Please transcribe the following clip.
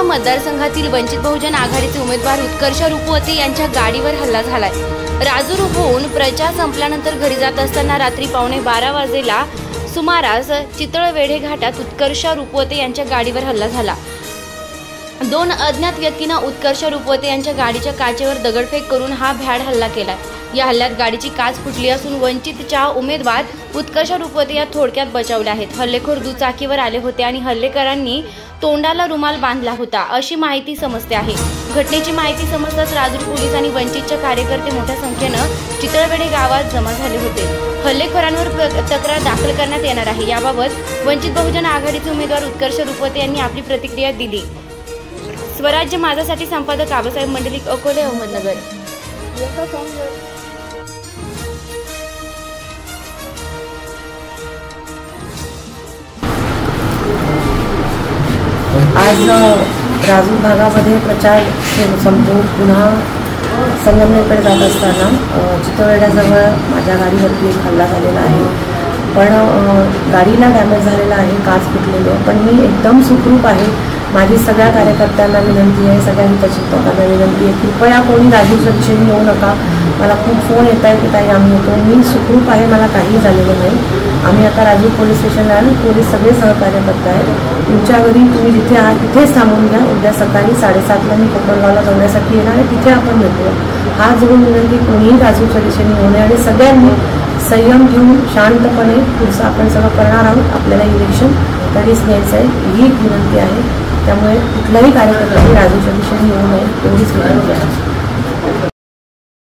मतदारसंघातील वंचित बहुजन आघाडीचे उमेदवार उत्कर्ष रुपवते यांच्या गाडीवर हल्ला झालाय। राजूर होऊन प्रचार संपल्यानंतर घरी जात असताना रात्री 11:15 वाजेला सुमारास चितळवेढे घाटात उत्कर्ष रुपवते यांच्या गाडीवर हल्ला झाला। 2 अज्ञात व्यक्तींना उत्कर्ष रुपवते यांच्या गाडीच्या काचेवर दगडफेक करून हा भ्याड हल्ला केलाय। या हल्ल्यात गाडीची काच फुटली असून वंचितच्या उमेदवार उत्कर्ष रुपवते या थोडक्यात बचावले आहेत। हल्लेखोर दुचाकीवर आले होते आणि हल्लेकरांनी तोंडाला रुमाल बांधला होता अशी माहिती समजते आहे। घटनेची माहिती समजताच राजूर पोलीस आणि वंचितचे कार्यकर्ते मोठ्या संख्येनं चितळवेढे गावात जमा झाले होते। हल्लेखोरांवर तक्रार दाखल करण्यात येणार आहे। याबाबत वंचित बहुजन आघाडीचे उमेदवार उत्कर्ष रुपवते यांनी आपली प्रतिक्रिया दिली। स्वराज्य माझासाठी संपादक आबासाहेब मंडलिक, अकोले, अहमदनगर। आज राजूर भागामध्ये प्रचार संपवून पुन्हा संगमनेरकडे जात असताना चितळवेढ्याजवळ माझ्या गाडीवरती एक हल्ला झालेला आहे। पण गाडीला डॅमेज झालेला आहे, काच फुटलेली आहे, पण मी एकदम सुखरूप आहे। माझी सगळ्या कार्यकर्त्यांना विनंती आहे, सगळ्या हितचिंतकांना विनंती आहे, कृपया कोणी राजूरच्या दिशेने येऊ नका। मला खूप फोन येत आहेत की ताई आम्ही येतो। मी सुखरूप आहे, मला काहीही झालेलं नाही। आम्ही आता राजूर पोलीस स्टेशनला आणि पोलीस सगळे सहकार्य करत आहेत। तुमच्या घरी तुम्ही जिथे आहात तिथेच थांबून घ्या। उद्या सकाळी 7:30ला मी कोकणगावला जाण्यासाठी येणार आहे, तिथे आपण भेटूया। हात जोडून विनंती, कोणीही राजूरच्या दिशेने येऊ नये आणि सगळ्यांनी संयम घेऊन शांतपणे पुढचं आपण सगळं करणार आहोत। आपल्याला इलेक्शन तरीच न्यायचं आहे, ही एक विनंती आहे। त्यामुळे कुठल्याही कार्यकर्त्यांनी राजूरच्या दिशेने येऊ नये एवढीच विनंती आहे।